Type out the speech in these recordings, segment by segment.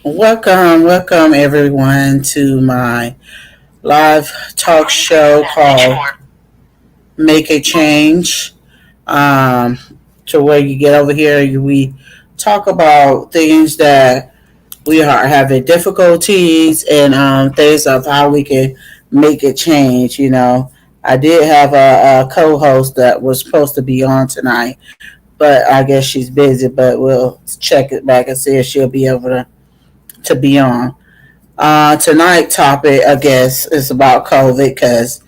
Welcome everyone to my live talk show called Make a Change. Um, to where you get over here, we talk about things that we are having difficulties and things of how we can make it change. I did have a co-host that was supposed to be on tonight, but I guess she's busy. But we'll check it back and see if she'll be able to be on. Tonight topic, I guess, is about COVID because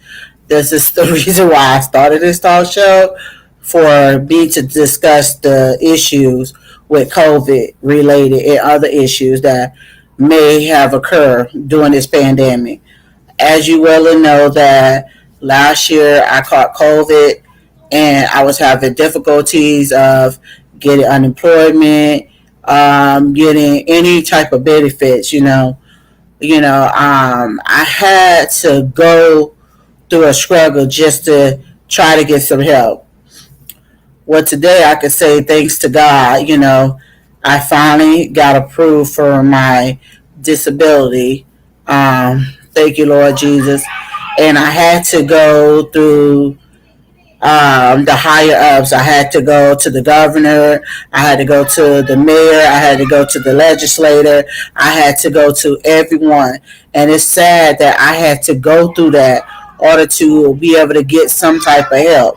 this is the reason why I started this talk show for me to discuss the issues with COVID related and other issues that may have occurred during this pandemic. As you well know that last year I caught COVID and I was having difficulties of getting unemployment, getting any type of benefits. I had to go through a struggle just to try to get some help. Well, today I could say thanks to God, I finally got approved for my disability. Thank you, Lord Jesus. And I had to go through the higher ups. I had to go to the governor. I had to go to the mayor. I had to go to the legislator. I had to go to everyone. And it's sad that I had to go through that in order to be able to get some type of help.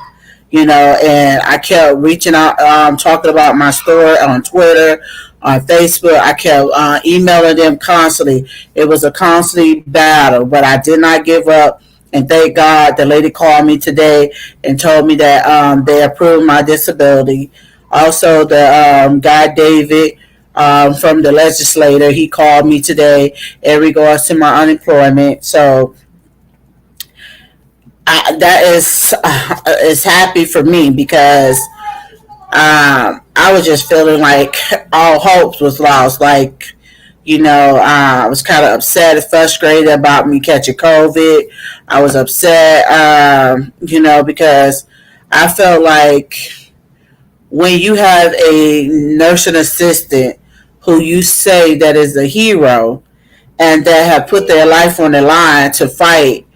And I kept reaching out, talking about my story on Twitter, on Facebook. I kept emailing them constantly. It was a constant battle, but I did not give up. And thank God the lady called me today and told me that they approved my disability. Also, the guy David from the legislator, he called me today in regards to my unemployment. So that is happy for me because I was just feeling like all hopes was lost. Like, I was kind of upset and frustrated about me catching COVID. I was upset, because I felt like when you have a nursing assistant who you say that is a hero and that have put their life on the line to fight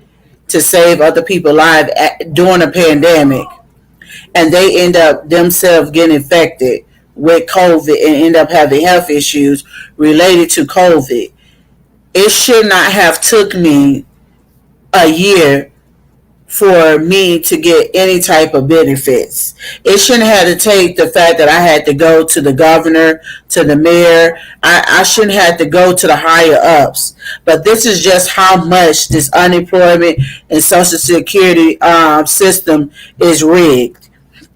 to save other people's lives during a pandemic, and they end up themselves getting infected with COVID and end up having health issues related to COVID. It should not have took me a year for me to get any type of benefits. It shouldn't have to take the fact that I had to go to the governor, to the mayor. I shouldn't have to go to the higher ups. But this is just how much this unemployment and social security system is rigged.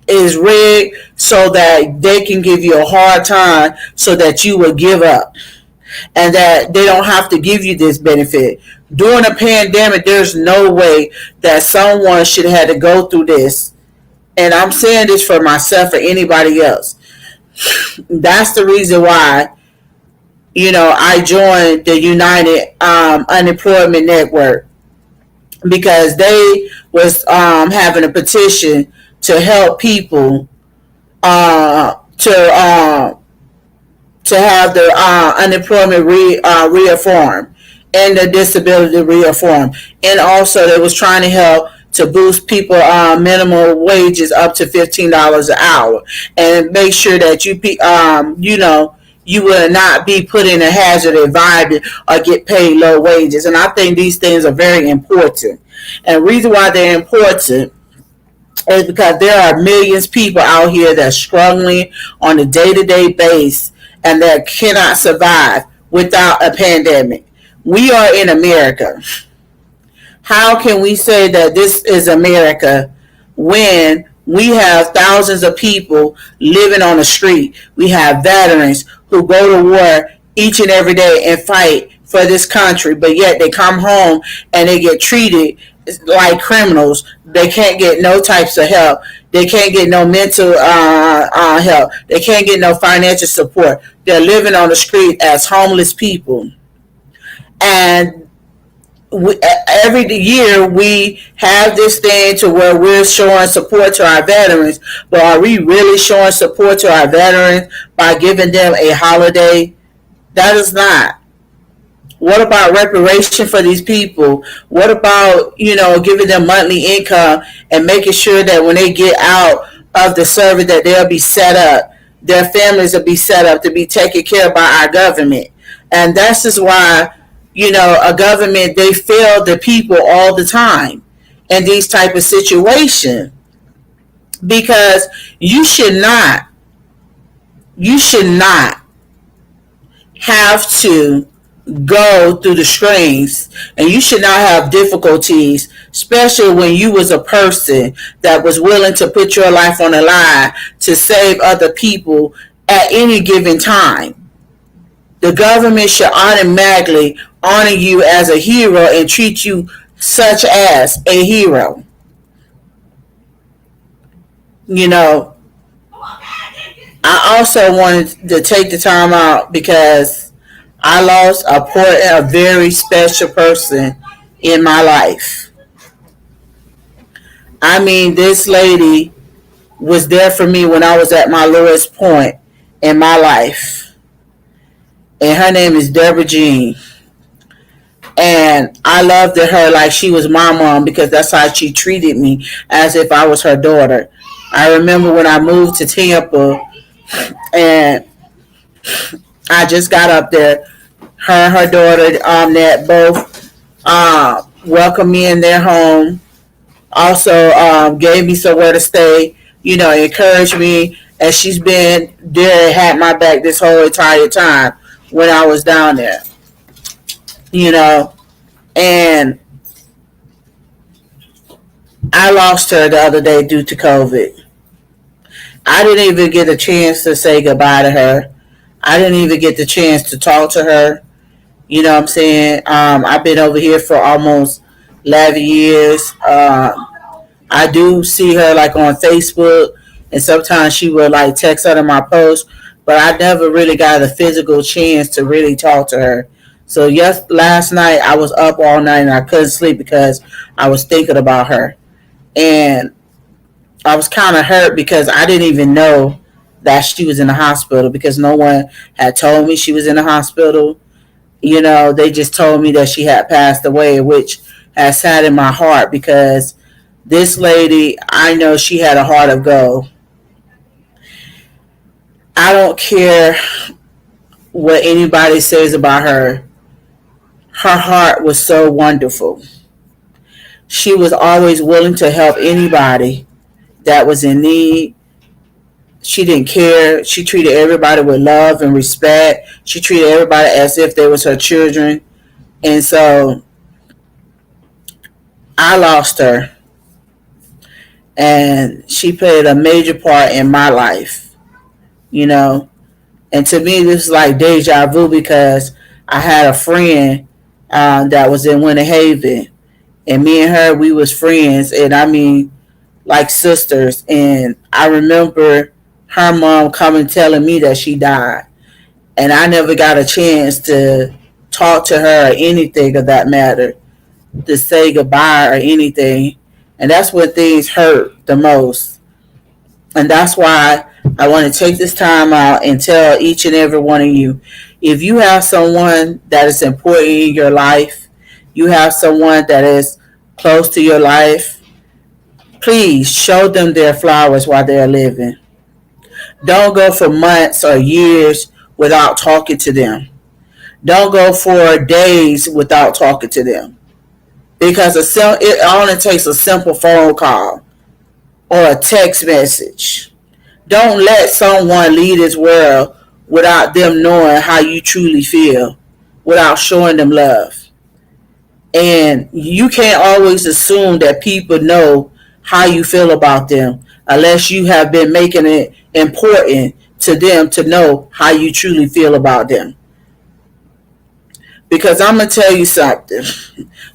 It is rigged so that they can give you a hard time so that you will give up and that they don't have to give you this benefit. During a pandemic, there's no way that someone should have to go through this. And I'm saying this for myself or anybody else. That's the reason why, I joined the United Unemployment Network, because they was having a petition to help people to have the unemployment reaffirmed and the disability reaffirmed. And also they was trying to help to boost people minimum wages up to $15 an hour and make sure that you will not be put in a hazard environment or get paid low wages. And I think these things are very important. And the reason why they're important is because there are millions of people out here that are struggling on a day-to-day basis and that cannot survive without a pandemic. We are in America. How can we say that this is America when we have thousands of people living on the street? We have veterans who go to war each and every day and fight for this country, but yet they come home and they get treated like criminals. They can't get no types of help. They can't get no mental help. They can't get no financial support. They're living on the street as homeless people. And every year we have this thing to where we're showing support to our veterans, but are we really showing support to our veterans by giving them a holiday? That is not. What about reparation for these people? What about, giving them monthly income and making sure that when they get out of the service that they'll be set up, their families will be set up to be taken care of by our government. And that's just why, a government, they fail the people all the time in these type of situations, because you should not have to go through the strings, and you should not have difficulties, especially when you was a person that was willing to put your life on the line to save other people at any given time. The government should automatically honor you as a hero and treat you such as a hero. You know, I also wanted to take the time out because I lost a very special person in my life. I mean, this lady was there for me when I was at my lowest point in my life. And her name is Deborah Jean. And I loved her like she was my mom, because that's how she treated me, as if I was her daughter. I remember when I moved to Tampa and I just got up there, her and her daughter, that both welcomed me in their home, also gave me somewhere to stay, encouraged me, and she's been there and had my back this whole entire time when I was down there, you know, and I lost her the other day due to COVID. I didn't even get a chance to say goodbye to her. I didn't even get the chance to talk to her. You know what I'm saying? I've been over here for almost 11 years. I do see her like on Facebook, and sometimes she will like text under my post, but I never really got a physical chance to really talk to her. So yes, last night I was up all night and I couldn't sleep because I was thinking about her. And I was kind of hurt because I didn't even know that she was in the hospital, because no one had told me she was in the hospital. They just told me that she had passed away, which has sat in my heart, because this lady, I know she had a heart of gold. I don't care what anybody says about her. Her heart was so wonderful. She was always willing to help anybody that was in need. She didn't care. She treated everybody with love and respect. She treated everybody as if they was her children. And so I lost her. And she played a major part in my life, And to me, this is like deja vu, because I had a friend that was in Winter Haven. And me and her, we was friends. And I mean, like sisters. And I remember her mom coming telling me that she died. And I never got a chance to talk to her or anything of that matter, to say goodbye or anything. And that's when things hurt the most. And that's why I want to take this time out and tell each and every one of you, if you have someone that is important in your life, you have someone that is close to your life, please show them their flowers while they're living. Don't go for months or years without talking to them. Don't go for days without talking to them. Because it only takes a simple phone call or a text message. Don't let someone leave this world without them knowing how you truly feel, without showing them love. And you can't always assume that people know how you feel about them unless you have been making it important to them to know how you truly feel about them. Because I'm going to tell you something.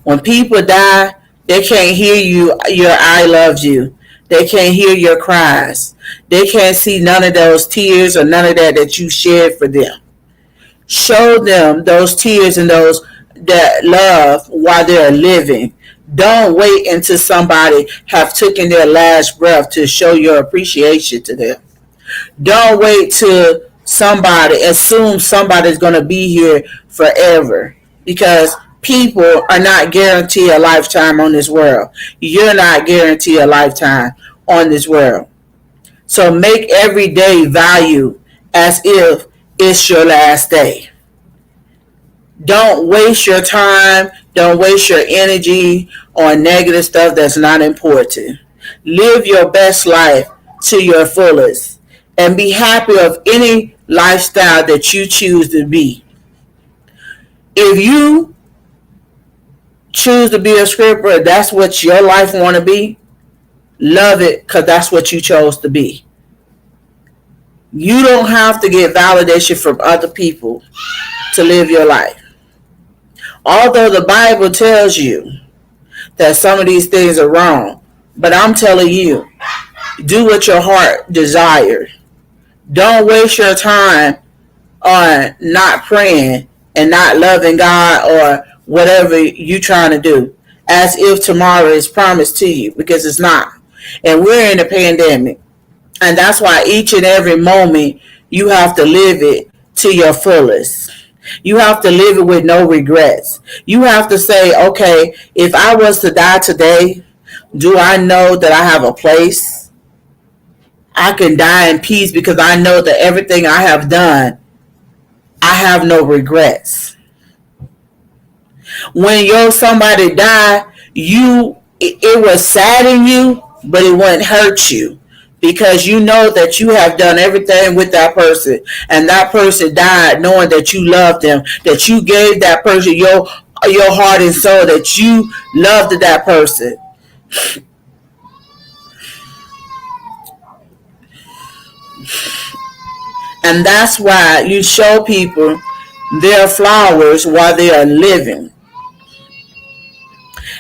When people die, they can't hear your I love you. They can't hear your cries. They can't see none of those tears or none of that you shared for them. Show them those tears and that love while they're living. Don't wait until somebody have taken their last breath to show your appreciation to them. Don't wait till somebody assume somebody's going to be here forever. because people are not guaranteed a lifetime on this world. You're not guaranteed a lifetime on this world. So make every day value as if it's your last day. Don't waste your time. Don't waste your energy on negative stuff that's not important. Live your best life to your fullest and be happy of any lifestyle that you choose to be. If you choose to be a scripper, that's what your life want to be, love it because that's what you chose to be. You don't have to get validation from other people to live your life. Although the Bible tells you that some of these things are wrong, but I'm telling you, do what your heart desires. Don't waste your time on not praying and not loving God or whatever you're trying to do as if tomorrow is promised to you, because it's not. And we're in a pandemic. And that's why each and every moment you have to live it to your fullest. You have to live it with no regrets. You have to say, okay, if I was to die today, do I know that I have a place? I can die in peace because I know that everything I have done, I have no regrets. When somebody died, it was sadden you, but it wouldn't hurt you because you know that you have done everything with that person, and that person died knowing that you loved them, that you gave that person your heart and soul, that you loved that person. And that's why you show people their flowers while they are living.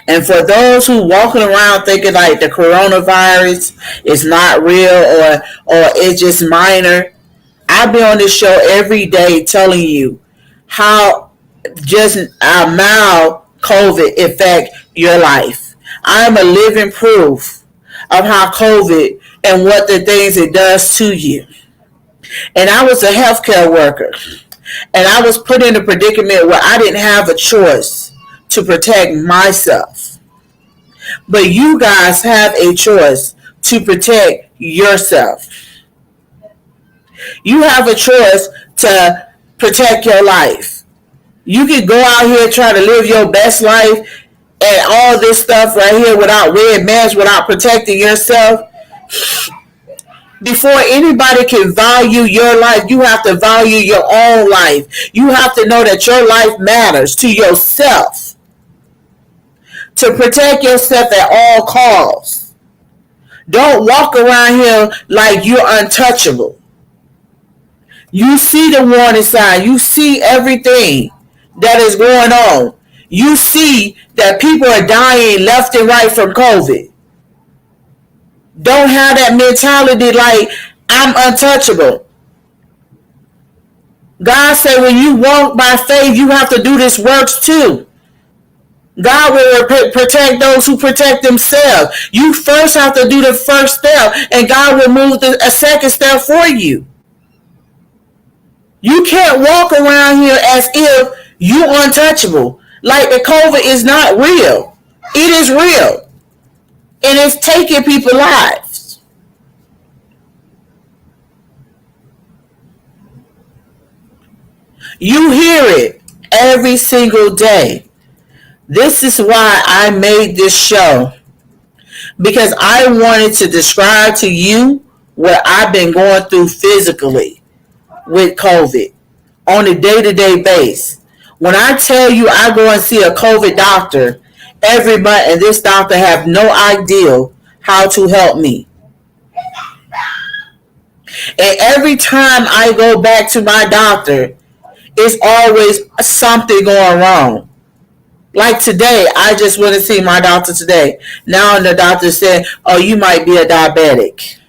And for those who walking around thinking like the coronavirus is not real or it's just minor, I be on this show every day telling you how just a mild COVID affect your life. I am a living proof of how COVID and what the things it does to you. And I was a healthcare worker, and I was put in a predicament where I didn't have a choice to protect myself. But you guys have a choice to protect yourself. You have a choice to protect your life. You can go out here trying to live your best life and all this stuff right here without wearing masks, without protecting yourself. Before anybody can value your life, you have to value your own life. You have to know that your life matters to yourself. To protect yourself at all costs. Don't walk around here like you're untouchable. You see the warning sign. You see everything that is going on. You see that people are dying left and right from COVID. Don't have that mentality like I'm untouchable. God said when you walk by faith, you have to do this works too. God will protect those who protect themselves. You first have to do the first step, and God will move a second step for you. You can't walk around here as if you're untouchable. Like the COVID is not real. It is real. And it's taking people's lives. You hear it every single day. This is why I made this show. Because I wanted to describe to you what I've been going through physically with COVID on a day-to-day basis. When I tell you I go and see a COVID doctor every month, and this doctor have no idea how to help me. And every time I go back to my doctor, it's always something going wrong. Like today, I just went to see my doctor today. Now the doctor said, oh, you might be a diabetic.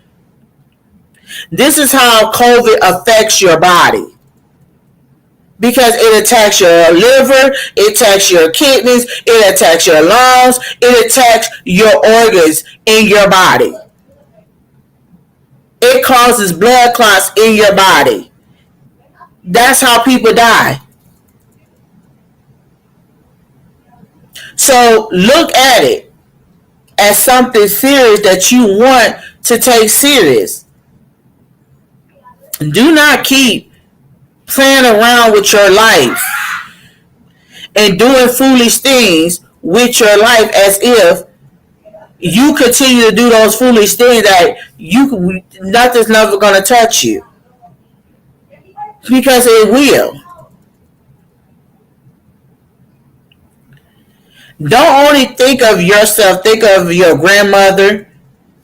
This is how COVID affects your body. Because it attacks your liver, it attacks your kidneys, it attacks your lungs, it attacks your organs in your body. It causes blood clots in your body. That's how people die. So look at it as something serious that you want to take serious. Do not keep playing around with your life and doing foolish things with your life as if you continue to do those foolish things that nothing's never going to touch you, because it will. Don't only think of yourself, think of your grandmother,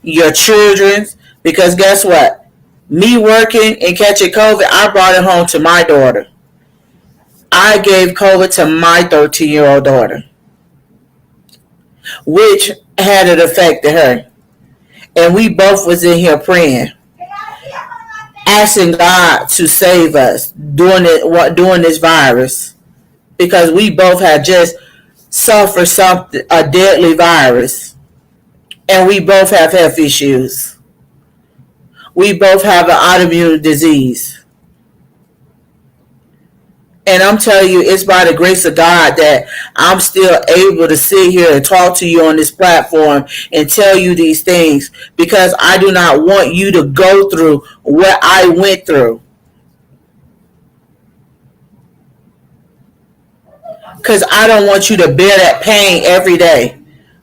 your children, because guess what? Me working and catching COVID, I brought it home to my daughter. I gave COVID to my 13-year-old daughter, which had an effect to her. And we both was in here praying, asking God to save us during this virus, because we both had just suffered a deadly virus, and we both have health issues. We both have an autoimmune disease. And I'm telling you, it's by the grace of God that I'm still able to sit here and talk to you on this platform and tell you these things, because I do not want you to go through what I went through. Because I don't want you to bear that pain every day.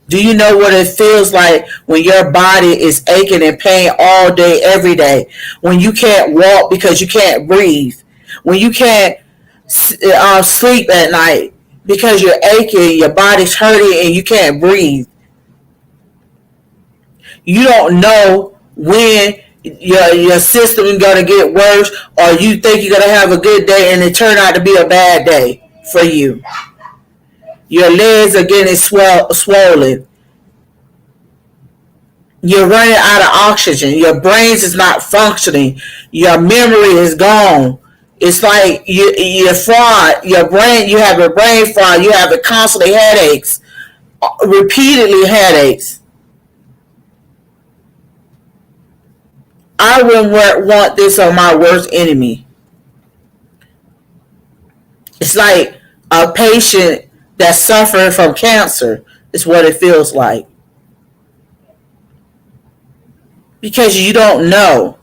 Do you know what it feels like when your body is aching in pain all day, every day? When you can't walk because you can't breathe. When you can't sleep at night because you're aching, your body's hurting, and you can't breathe. You don't know when your system is going to get worse, or you think you're going to have a good day and it turned out to be a bad day for you. Your legs are getting swollen. You're running out of oxygen. Your brains is not functioning. Your memory is gone. It's like you're fried. Your brain, you have a brain fry. You have constantly headaches, repeatedly headaches. I wouldn't want this on my worst enemy. It's like a patient that's suffering from cancer is what it feels like. Because you don't know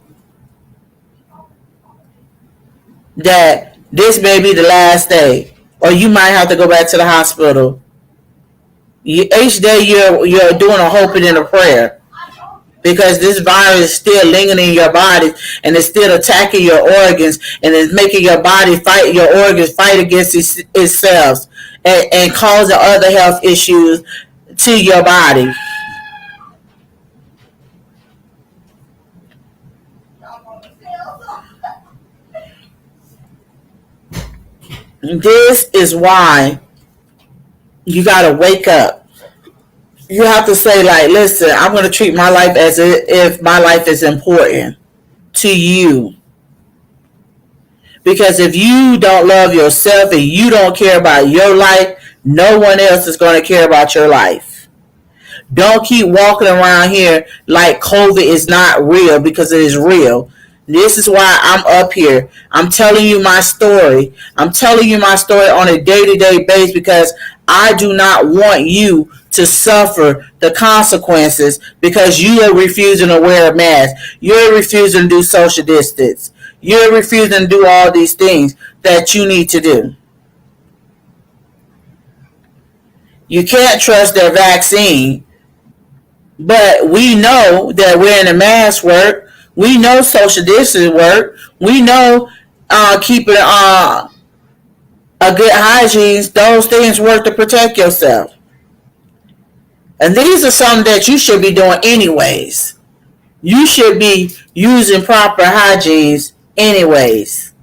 that this may be the last day, or you might have to go back to the hospital. Each day you're doing a hoping and a prayer, because this virus is still lingering in your body, and it's still attacking your organs, and it's making your organs fight against itself, and causing other health issues to your body. This is why you got to wake up. You have to say, like, listen, I'm going to treat my life as if my life is important to you. Because if you don't love yourself and you don't care about your life, no one else is going to care about your life. Don't keep walking around here like COVID is not real, because it is real. This is why I'm up here. I'm telling you my story. I'm telling you my story on a day-to-day basis, because I do not want you to suffer the consequences because you are refusing to wear a mask. You're refusing to do social distance. You're refusing to do all these things that you need to do. You can't trust their vaccine, but we know that wearing a mask works. We know social distance work. We know keeping a good hygiene. Those things work to protect yourself. And these are something that you should be doing anyways. You should be using proper hygienes anyways,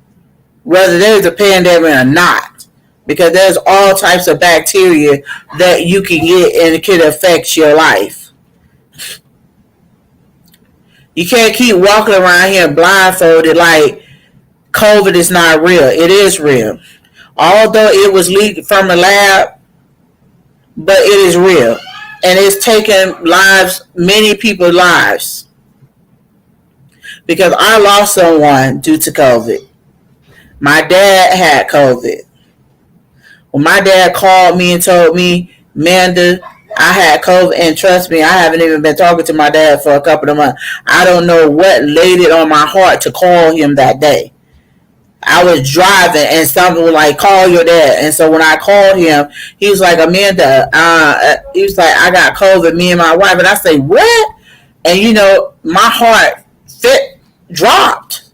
whether there's a pandemic or not, because there's all types of bacteria that you can get, and it can affect your life. You can't keep walking around here blindfolded like COVID is not real. It is real. Although it was leaked from a lab, but it is real. And it's taken lives, many people's lives. Because I lost someone due to COVID. My dad had COVID. When my dad called me and told me Amanda, I had COVID, and trust me, I haven't even been talking to my dad for a couple of months. I don't know what laid it on my heart to call him that day. I was driving and something was like, call your dad. And so when I called him, he was like, Amanda, he was like, I got COVID, me and my wife. And I say, what? And my heart dropped.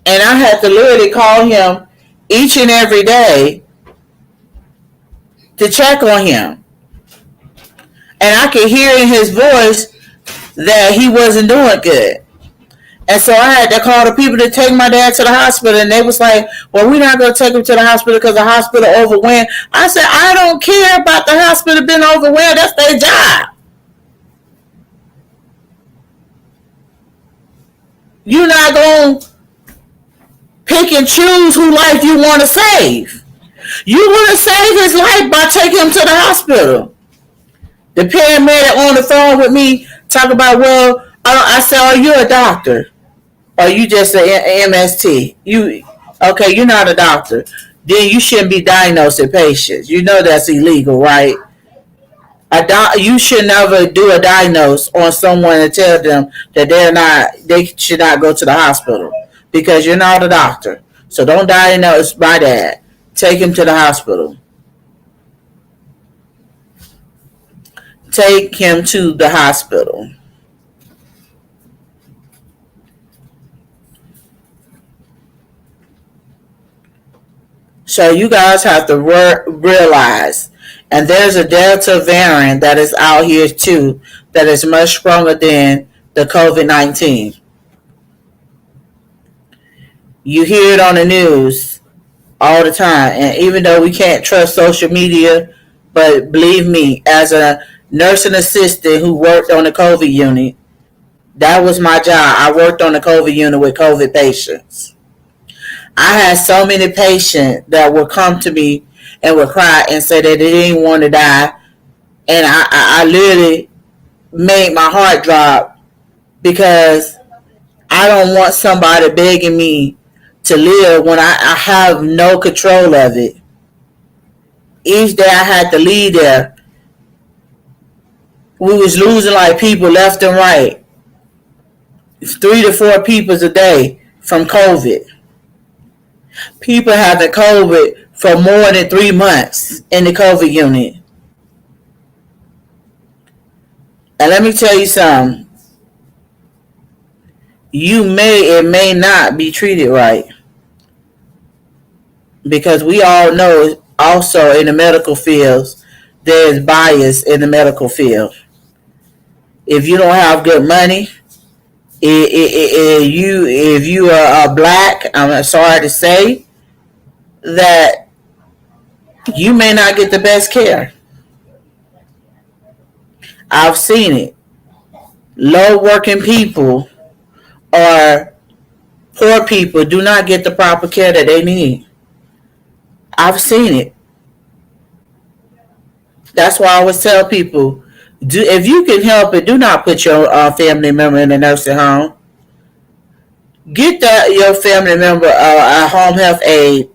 And I had to literally call him each and every day to check on him. And I could hear in his voice that he wasn't doing good. And so I had to call the people to take my dad to the hospital. And they was like, well, we're not going to take him to the hospital because the hospital overwhelmed. I said, I don't care about the hospital being overwhelmed. That's their job. You're not going to pick and choose who life you want to save. You want to save his life by taking him to the hospital. The paramedic on the phone with me talk about, well, I said, are you a doctor? Or you just an MST? Okay, you're not a doctor. Then you shouldn't be diagnosing patients. You know that's illegal, right? You should never do a diagnose on someone and tell them that they should not go to the hospital because you're not a doctor. So don't diagnose my dad. Take him to the hospital. Take him to the hospital. So you guys have to realize, and there's a Delta variant that is out here too, that is much stronger than the COVID-19. You hear it on the news all the time, and even though we can't trust social media, but believe me, as a nursing assistant who worked on the COVID unit, that was my job. I worked on the COVID unit with COVID patients. I had so many patients that would come to me and would cry and say that they didn't want to die. And I literally made my heart drop because I don't want somebody begging me to live when I have no control of it. Each day I had to leave there. We was losing like people left and right. 3 to 4 people a day from COVID. People having COVID for more than 3 months in the COVID unit. And let me tell you something. It may not be treated right. Because we all know also in the medical fields, there's bias in the medical field. If you don't have good money, if you are black, I'm sorry to say that you may not get the best care. I've seen it. Low working people or poor people do not get the proper care that they need. I've seen it. That's why I always tell people, if you can help it, do not put your family member in a nursing home. Get your family member a home health aide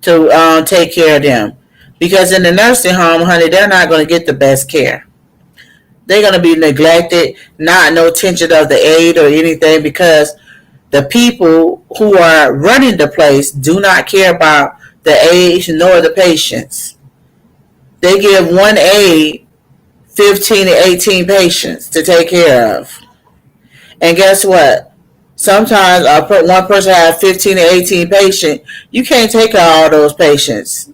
to take care of them. Because in the nursing home, honey, they're not going to get the best care. They're going to be neglected, not no attention of the aide or anything, because the people who are running the place do not care about the aides nor the patients. They give one aide 15 to 18 patients to take care of. And guess what? Sometimes one person has 15 to 18 patients. You can't take care of all those patients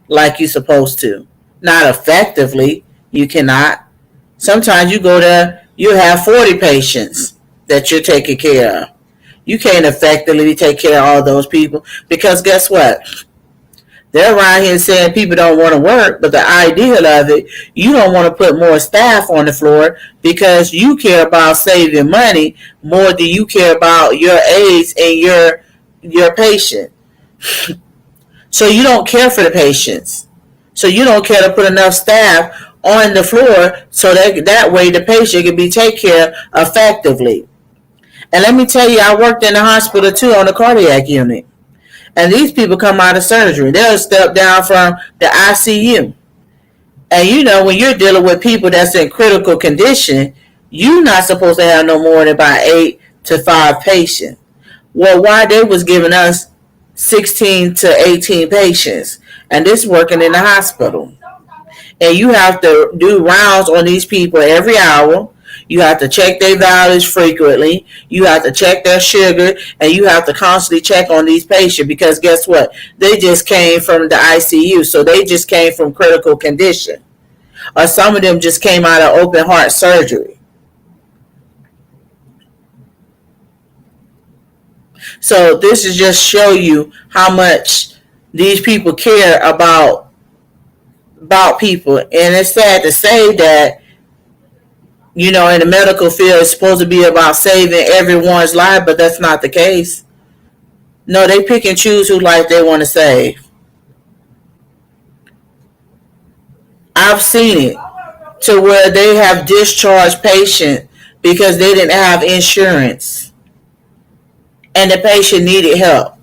like you're supposed to. Not effectively. You cannot. Sometimes you go there, you have 40 patients that you're taking care of. You can't effectively take care of all those people because guess what? They're around here saying people don't want to work, but the idea of it, you don't want to put more staff on the floor because you care about saving money more than you care about your aides and your patient. So you don't care for the patients. So you don't care to put enough staff on the floor so that way the patient can be taken care of effectively. And let me tell you, I worked in the hospital too on the cardiac unit. And these people come out of surgery. They'll step down from the ICU. And when you're dealing with people that's in critical condition, you're not supposed to have no more than about 8 to 5 patients. Well, why they was giving us 16 to 18 patients, and this working in the hospital. And you have to do rounds on these people every hour. You have to check their vitals frequently. You have to check their sugar, and you have to constantly check on these patients because guess what? They just came from the ICU, so they just came from critical condition. Or some of them just came out of open heart surgery. So this is just show you how much these people care about people. And it's sad to say that, in the medical field, it's supposed to be about saving everyone's life, but that's not the case. No, they pick and choose whose life they want to save. I've seen it to where they have discharged patients because they didn't have insurance and the patient needed help.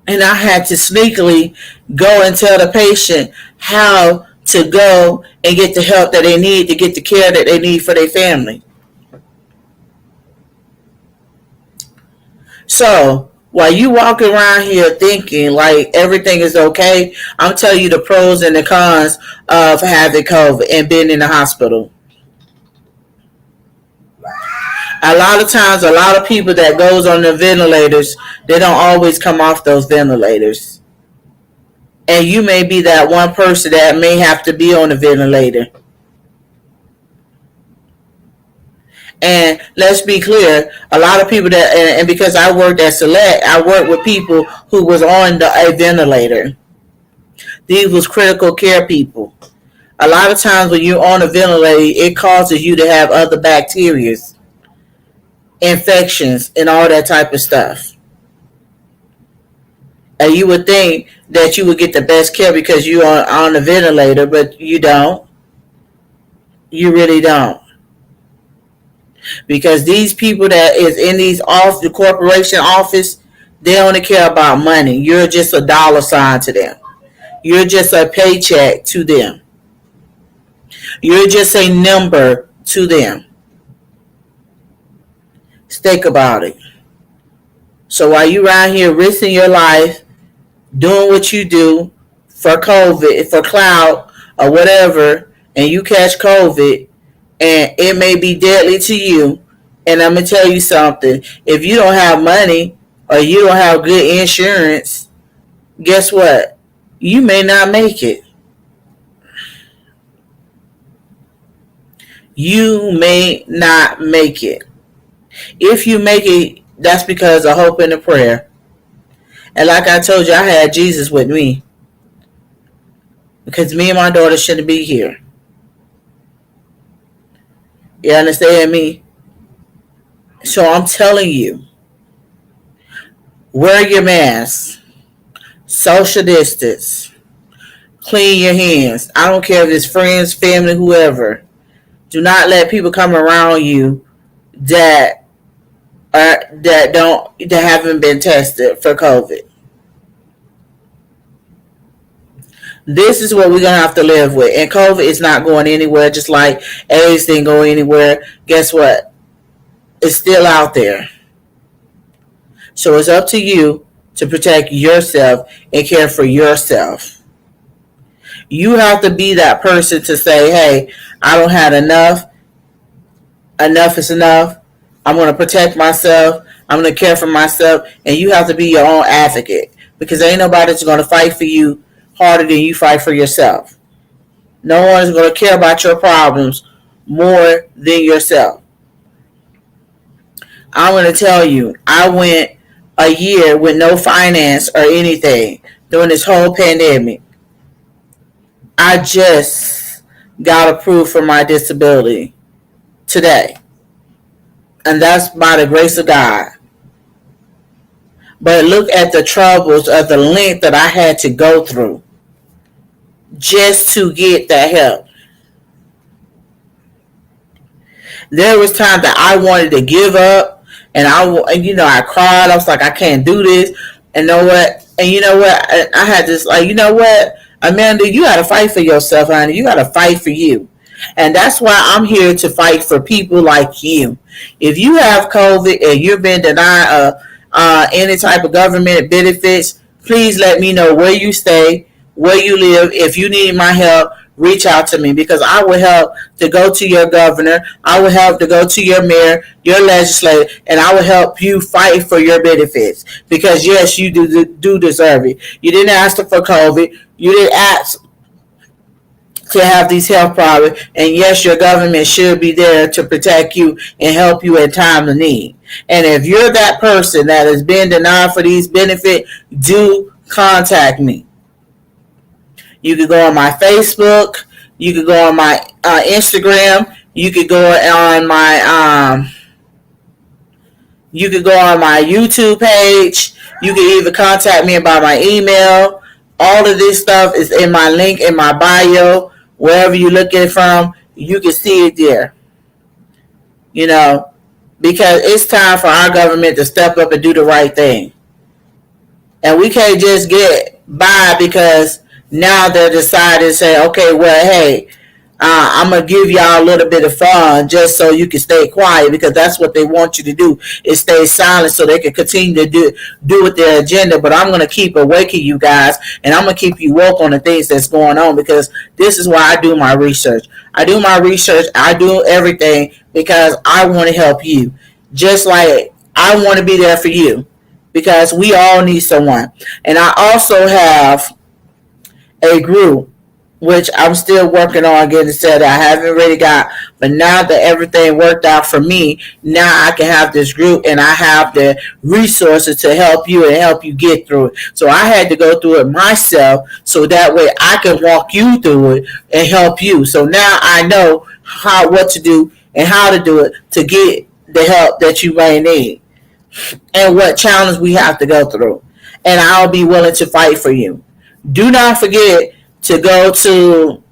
And I had to sneakily go and tell the patient how to go and get the help that they need to get the care that they need for their family. So while you walk around here thinking like everything is okay, I'm telling you the pros and the cons of having COVID and being in the hospital. A lot of times, a lot of people that goes on the ventilators, they don't always come off those ventilators. And you may be that one person that may have to be on the ventilator. And let's be clear, a lot of people that, and because I worked at Select, I worked with people who was on a ventilator. These was critical care people. A lot of times when you're on a ventilator, it causes you to have other bacteria, infections, and all that type of stuff. And you would think that you would get the best care because you're on a ventilator, but you don't. You really don't. Because these people that is in the corporation office, they only care about money. You're just a dollar sign to them. You're just a paycheck to them. You're just a number to them. Think about it. So while you're around here risking your life, doing what you do for COVID, for clout or whatever, and you catch COVID, and it may be deadly to you, and I'm going to tell you something. If you don't have money or you don't have good insurance, guess what? You may not make it. You may not make it. If you make it, that's because of hope and a prayer. And like I told you, I had Jesus with me. Because me and my daughter shouldn't be here. You understand me? So I'm telling you, wear your mask, social distance, clean your hands. I don't care if it's friends, family, whoever. Do not let people come around you that haven't been tested for COVID. This is what we're gonna have to live with, and COVID is not going anywhere. Just like AIDS didn't go anywhere. Guess what? It's still out there. So it's up to you to protect yourself and care for yourself. You have to be that person to say, "Hey, I don't have enough. Enough is enough. I'm going to protect myself. I'm going to care for myself." And you have to be your own advocate because ain't nobody that's going to fight for you harder than you fight for yourself. No one is going to care about your problems more than yourself. I'm going to tell you, I went a year with no finance or anything during this whole pandemic. I just got approved for my disability today. And that's by the grace of God. But look at the troubles of the length that I had to go through just to get that help. There was times that I wanted to give up, and I cried. I was like, I can't do this. And you know what? I had this, like, you know what? Amanda, you got to fight for yourself, honey. You got to fight for you. And that's why I'm here to fight for people like you. If you have COVID and you've been denied any type of government benefits, please let me know where you stay, where you live. If you need my help, reach out to me because I will help to go to your governor. I will help to go to your mayor, your legislator, and I will help you fight for your benefits because yes, you do deserve it. You didn't ask for COVID. You didn't ask to have these health problems, and yes, your government should be there to protect you and help you in time of need. And if you're that person that has been denied for these benefits, do contact me. You could go on my Facebook. You could go on my Instagram. You could go on my YouTube page. You can even contact me by my email. All of this stuff is in my link in my bio. Wherever you look at it from, you can see it there. You know, because it's time for our government to step up and do the right thing. And we can't just get by because now they're deciding to say, okay, well, hey, I'm going to give y'all a little bit of fun just so you can stay quiet because that's what they want you to do is stay silent so they can continue to do with their agenda. But I'm going to keep awakening you guys and I'm going to keep you woke on the things that's going on because this is why I do my research. I do my research. I do everything because I want to help you. Just like I want to be there for you because we all need someone. And I also have a group which I'm still working on getting set. I haven't really got, but now that everything worked out for me, now I can have this group and I have the resources to help you and help you get through it. So I had to go through it myself so that way I can walk you through it and help you. So now I know what to do and how to do it to get the help that you may need and what challenge we have to go through. And I'll be willing to fight for you. Do not forget to go to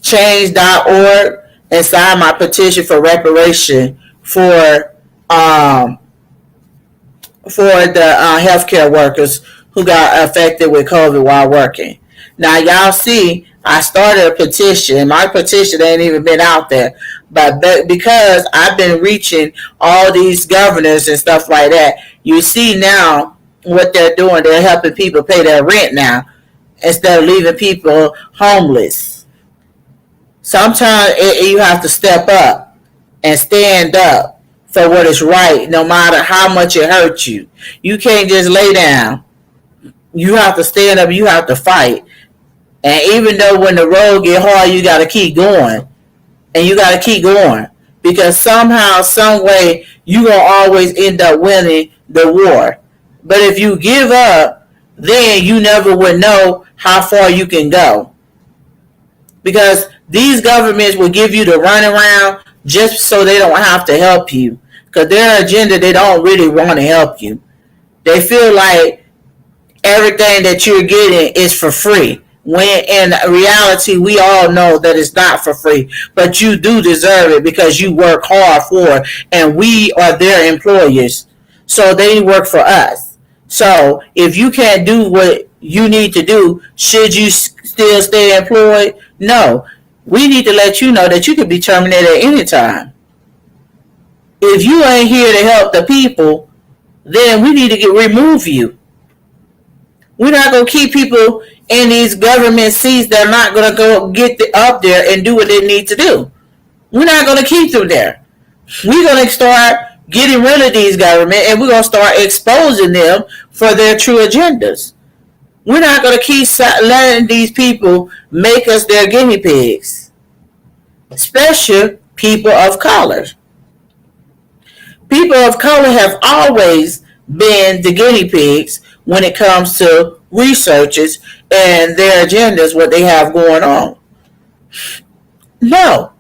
change.org and sign my petition for reparation for the healthcare workers who got affected with COVID while working. Now, y'all see, I started a petition. My petition ain't even been out there. But because I've been reaching all these governors and stuff like that, you see now what they're doing. They're helping people pay their rent now instead of leaving people homeless. Sometimes you have to step up and stand up for what is right, no matter how much it hurts you. You can't just lay down. You have to stand up. You have to fight. And even though when the road get hard, you got to keep going. And you got to keep going. Because somehow, some way, you're going to always end up winning the war. But if you give up, then you never would know how far you can go. Because these governments will give you the runaround just so they don't have to help you. Because their agenda, they don't really want to help you. They feel like everything that you're getting is for free. When in reality, we all know that it's not for free. But you do deserve it because you work hard for it. And we are their employers. So they work for us. So if you can't do what you need to do, should you still stay employed? No. We need to let you know that you can be terminated at any time. If you ain't here to help the people, then we need to remove you. We're not going to keep people in these government seats that are not going to go get up there and do what they need to do. We're not going to keep them there. We're going to start getting rid of these government and we're going to start exposing them for their true agendas. We're not going to keep letting these people make us their guinea pigs. Especially people of color. People of color have always been the guinea pigs when it comes to researchers and their agendas, what they have going on. No.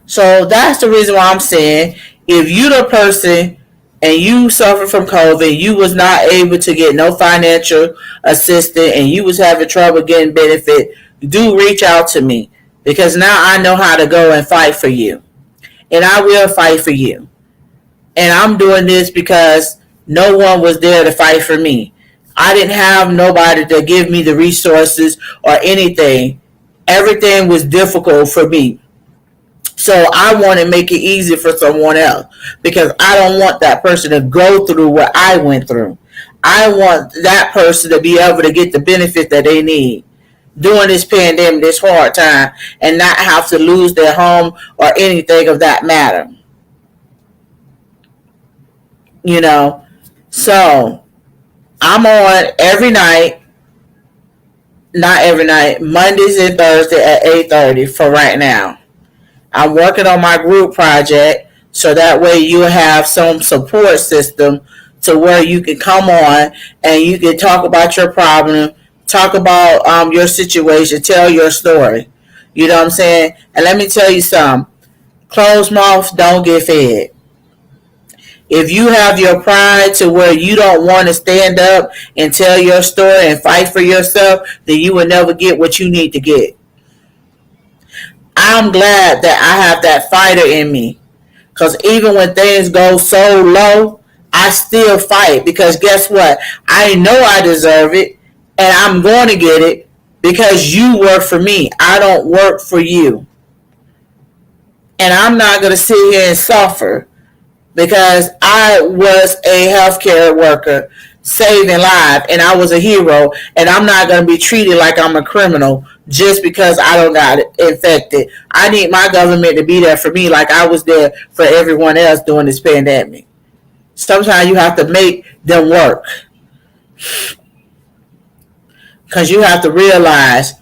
So that's the reason why I'm saying, if you're the person and you suffer from COVID, you was not able to get no financial assistance and you was having trouble getting benefit, do reach out to me because now I know how to go and fight for you. And I will fight for you. And I'm doing this because no one was there to fight for me. I didn't have nobody to give me the resources or anything. Everything was difficult for me. So I want to make it easy for someone else because I don't want that person to go through what I went through. I want that person to be able to get the benefit that they need during this pandemic, this hard time, and not have to lose their home or anything of that matter. You know, so I'm on every night, not every night, Mondays and Thursdays at 8:30 for right now. I'm working on my group project so that way you have some support system to where you can come on and you can talk about your problem, talk about your situation, tell your story. You know what I'm saying? And let me tell you something. Closed mouths don't get fed. If you have your pride to where you don't want to stand up and tell your story and fight for yourself, then you will never get what you need to get. I'm glad that I have that fighter in me. Because even when things go so low, I still fight. Because guess what? I know I deserve it. And I'm going to get it because you work for me. I don't work for you. And I'm not going to sit here and suffer because I was a healthcare worker saving lives and I was a hero, and I'm not going to be treated like I'm a criminal just because I don't got infected. I need my government to be there for me like I was there for everyone else during this pandemic. Sometimes you have to make them work because you have to realize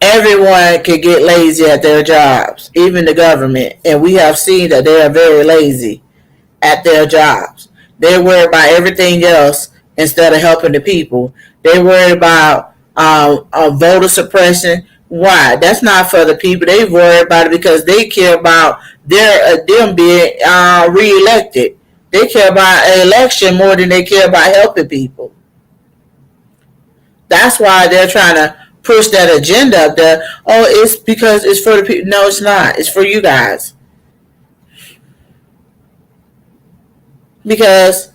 everyone can get lazy at their jobs, even the government. And we have seen that they are very lazy at their jobs. They worry about everything else instead of helping the people. They worry about voter suppression. Why? That's not for the people. They worry about it because they care about them being reelected. They care about an election more than they care about helping people. That's why they're trying to push that agenda up there. Oh, it's because it's for the people. No, it's not. It's for you guys. Because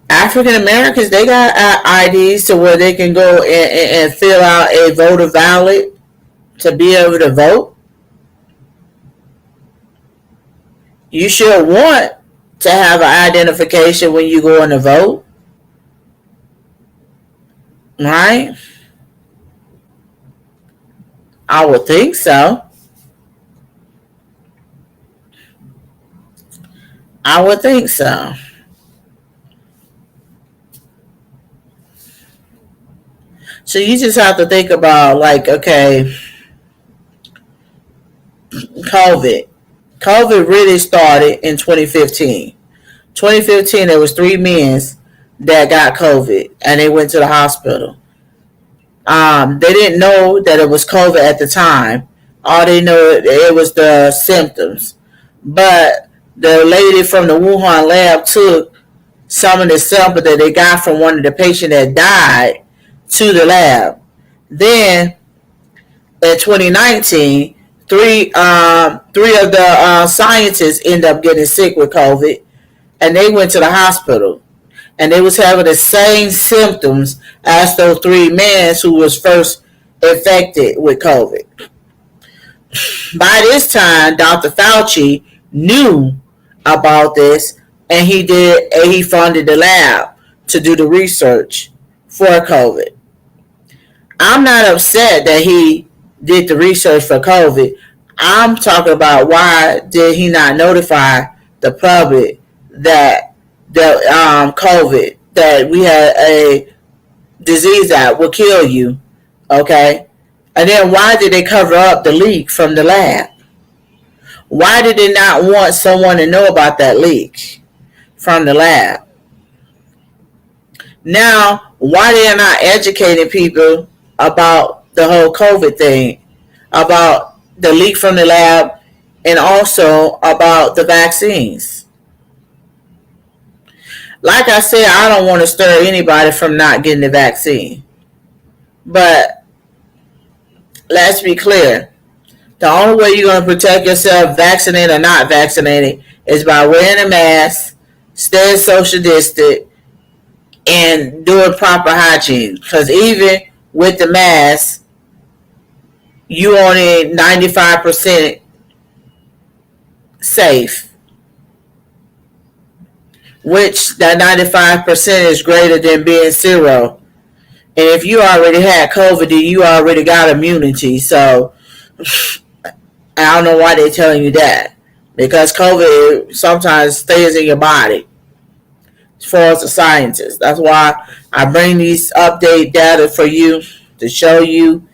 African Americans, they got IDs to where they can go and fill out a voter ballot to be able to vote. You should want to have an identification when you go in to vote. Right? I would think so. I would think so. So you just have to think about, like, okay, COVID. COVID really started in 2015. 2015, there was 3 men that got COVID, and they went to the hospital. They didn't know that it was COVID at the time. All they know it was the symptoms. But the lady from the Wuhan lab took some of the sample that they got from one of the patients that died to the lab. Then in 2019, three of the scientists ended up getting sick with COVID, and they went to the hospital. And they was having the same symptoms as those 3 men who was first infected with COVID. By this time, Dr. Fauci knew about this, and he funded the lab to do the research for COVID. I'm not upset that he did the research for COVID. I'm talking about why did he not notify the public that the COVID, that we had a disease that will kill you, okay? And then why did they cover up the leak from the lab? Why did they not want someone to know about that leak from the lab? Now, why they're not educating people about the whole COVID thing, about the leak from the lab, and also about the vaccines? Like I said, I don't want to stir anybody from not getting the vaccine. But let's be clear. The only way you're going to protect yourself, vaccinated or not vaccinated, is by wearing a mask, staying social distant, and doing proper hygiene. Because even with the mask, you only 95% safe, which that 95% is greater than being zero. And if you already had COVID, then you already got immunity. So I don't know why they're telling you that. Because COVID sometimes stays in your body as far as the scientists. That's why I bring these update data for you to show you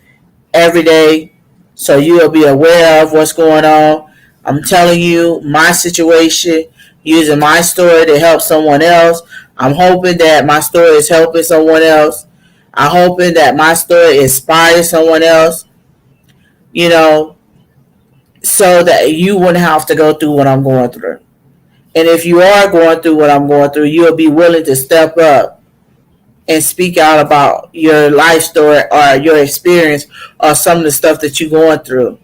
every day so you'll be aware of what's going on. I'm telling you my situation, using my story to help someone else. I'm hoping that my story is helping someone else. I'm hoping that my story inspires someone else, you know, so that you wouldn't have to go through what I'm going through. And if you are going through what I'm going through, you'll be willing to step up and speak out about your life story or your experience or some of the stuff that you're going through.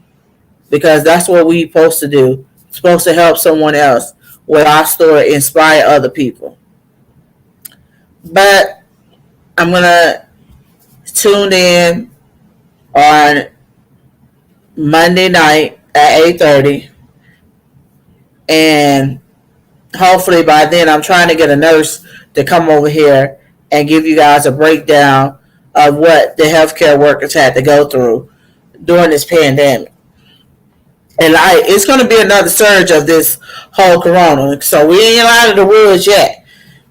Because that's what we're supposed to do. We're supposed to help someone else with our story, inspire other people. But I'm going to tune in on Monday night at 8:30, and hopefully by then I'm trying to get a nurse to come over here and give you guys a breakdown of what the healthcare workers had to go through during this pandemic. And it's going to be another surge of this whole corona. So we ain't out of the woods yet.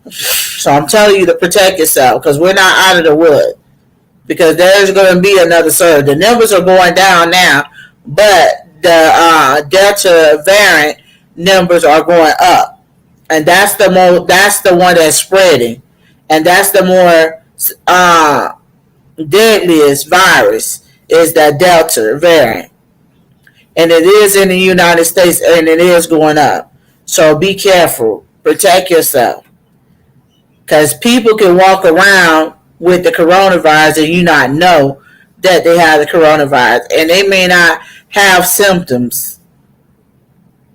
So I'm telling you to protect yourself because we're not out of the woods. Because there's going to be another surge. The numbers are going down now, but the Delta variant numbers are going up, and that's the one that's spreading, and that's the more deadliest virus is that Delta variant, and it is in the United States, and it is going up. So be careful, protect yourself, because people can walk around with the coronavirus and you not know that they have the coronavirus, and they may not have symptoms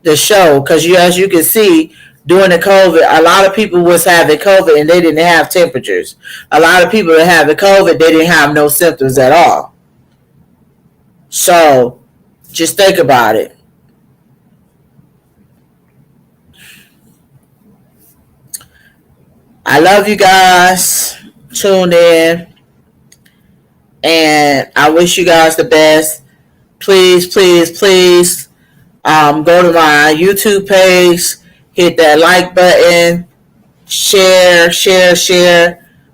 to show, because as you can see during the COVID, a lot of people was having COVID and they didn't have temperatures. A lot of people that have the COVID, they didn't have no symptoms at all. So just think about it. I love you guys. Tune in, and I wish you guys the best. Please, please, please go to my YouTube page, hit that like button, share.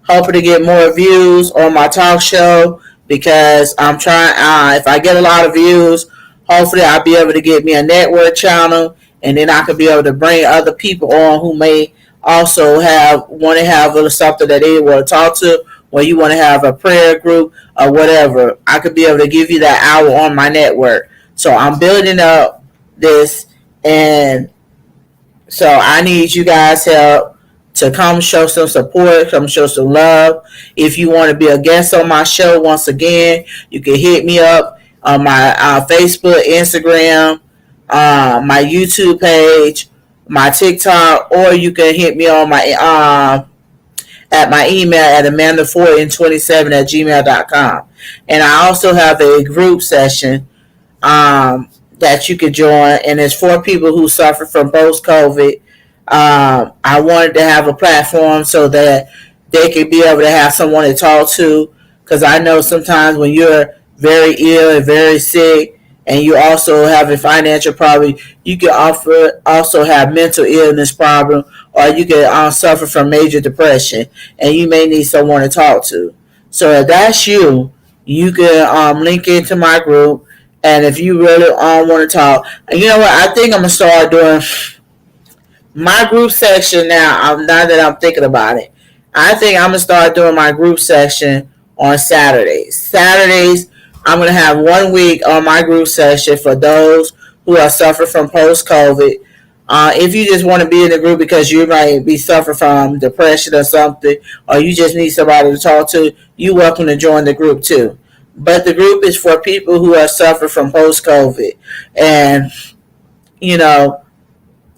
Hoping to get more views on my talk show, because I'm trying, if I get a lot of views, hopefully I'll be able to get me a network channel, and then I can be able to bring other people on who may also want to have a little something that they want to talk to, or you want to have a prayer group or whatever. I could be able to give you that hour on my network. So I'm building up this, and so I need you guys' help to come show some support, come show some love. If you want to be a guest on my show, once again, you can hit me up on my Facebook, Instagram, my YouTube page, my TikTok, or you can hit me on my at my email at amanda4n27@gmail.com. And I also have a group session that you could join, and it's for people who suffer from post-COVID. I wanted to have a platform so that they could be able to have someone to talk to, because I know sometimes when you're very ill and very sick, and you also have a financial problem, you can also have mental illness problem, or you can suffer from major depression, and you may need someone to talk to. So if that's you, you can link into my group, and if you really want to talk, and you know what, I think I'm gonna start doing my group section now. Now that I'm thinking about it, I think I'm gonna start doing my group section on Saturdays. I'm going to have 1 week on my group session for those who are suffering from post-COVID. If you just want to be in the group because you might be suffering from depression or something, or you just need somebody to talk to, you're welcome to join the group too. But the group is for people who are suffering from post-COVID. And, you know,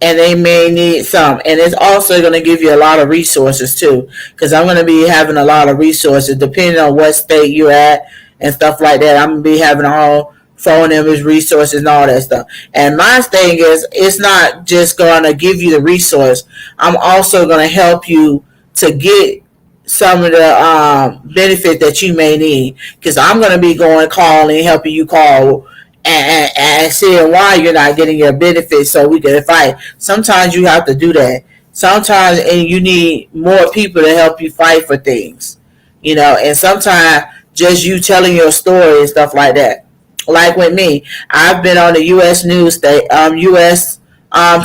and they may need some. And it's also going to give you a lot of resources too, because I'm going to be having a lot of resources depending on what state you're at and stuff like that. I'm going to be having all phone numbers, resources, and all that stuff. And my thing is, it's not just going to give you the resource. I'm also going to help you to get some of the benefit that you may need, because I'm going to be going calling, helping you call and seeing why you're not getting your benefits so we can fight. Sometimes you have to do that. Sometimes and you need more people to help you fight for things, and sometimes just you telling your story and stuff like that. Like with me, I've been on the U.S. News, U.S.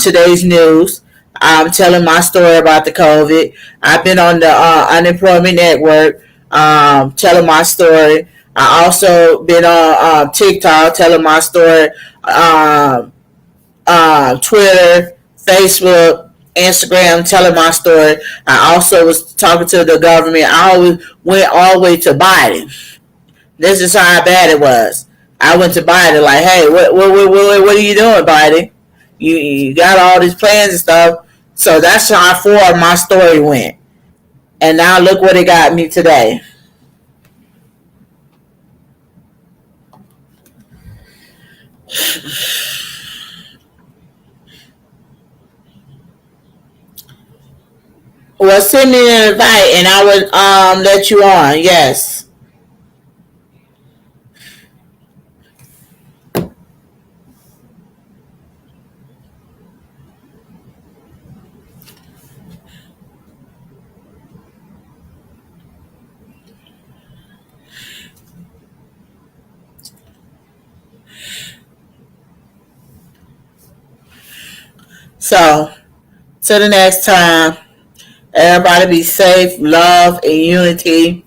Today's News. I'm telling my story about the COVID. I've been on the Unemployment Network, telling my story. I also been on TikTok telling my story, Twitter, Facebook, Instagram telling my story. I also was talking to the government. I always went all the way to Biden. This is how bad it was. I went to Biden like, hey, what are you doing, Biden? You got all these plans and stuff. So that's how far my story went. And now look what it got me today. Well, send me an invite and I would let you on. Yes. So, till the next time, everybody be safe, love, and unity.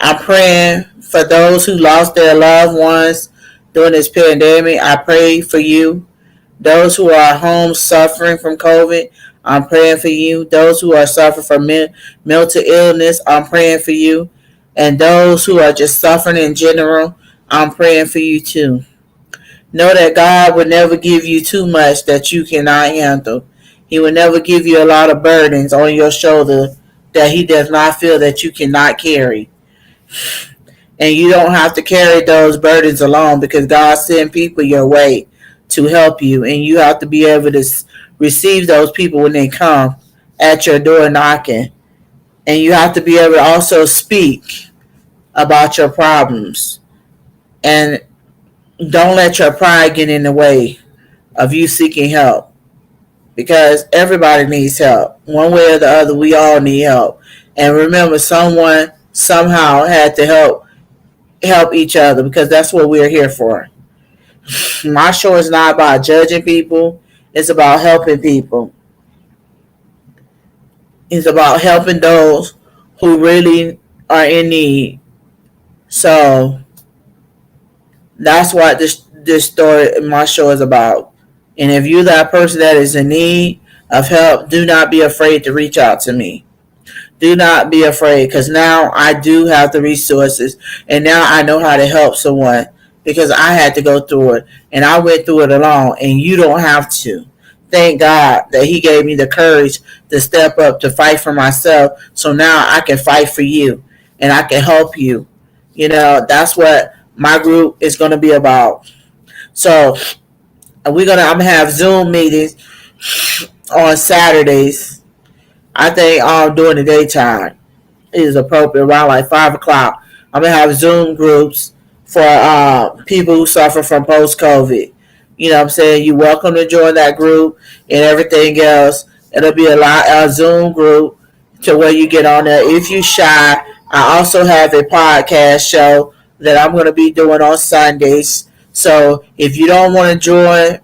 I'm praying for those who lost their loved ones during this pandemic. I pray for you. Those who are home suffering from COVID, I'm praying for you. Those who are suffering from mental illness, I'm praying for you. And those who are just suffering in general, I'm praying for you too. Know that God will never give you too much that you cannot handle. He will never give you a lot of burdens on your shoulder that He does not feel that you cannot carry. And you don't have to carry those burdens alone, because God sent people your way to help you. And you have to be able to receive those people when they come at your door knocking. And you have to be able to also speak about your problems. And don't let your pride get in the way of you seeking help, because everybody needs help. One way or the other, we all need help. And remember, someone somehow had to help each other, because that's what we're here for. My show is not about judging people. It's about helping people. It's about helping those who really are in need. So that's what this story in my show is about. And if you're that person that is in need of help, do not be afraid to reach out to me. Do not be afraid, because now I do have the resources, and now I know how to help someone, because I had to go through it, and I went through it alone, and you don't have to. Thank God that He gave me the courage to step up, to fight for myself, so now I can fight for you, and I can help you. That's what my group is going to be about. So I'm gonna have Zoom meetings on Saturdays. I think during the daytime is appropriate, around like 5 o'clock. I'm gonna have Zoom groups for people who suffer from post COVID. You know what I'm saying? You're welcome to join that group and everything else. It'll be a Zoom group to where you get on there. If you shy, I also have a podcast show that I'm going to be doing on Sundays. So if you don't want to join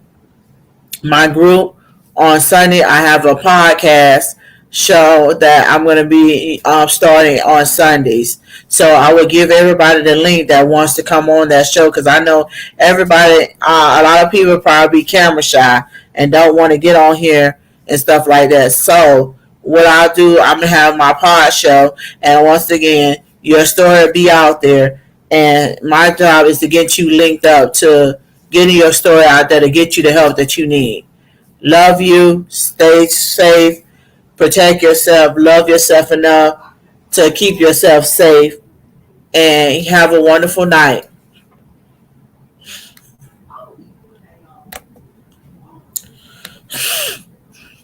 my group on Sunday, I have a podcast show that I'm going to be starting on Sundays. So I will give everybody the link that wants to come on that show, because I know everybody, a lot of people probably camera shy and don't want to get on here and stuff like that. So what I'll do, I'm going to have my pod show, and once again, your story will be out there, and my job is to get you linked up to getting your story out there to get you the help that you need. Love you. Stay safe. Protect yourself. Love yourself enough to keep yourself safe. And have a wonderful night.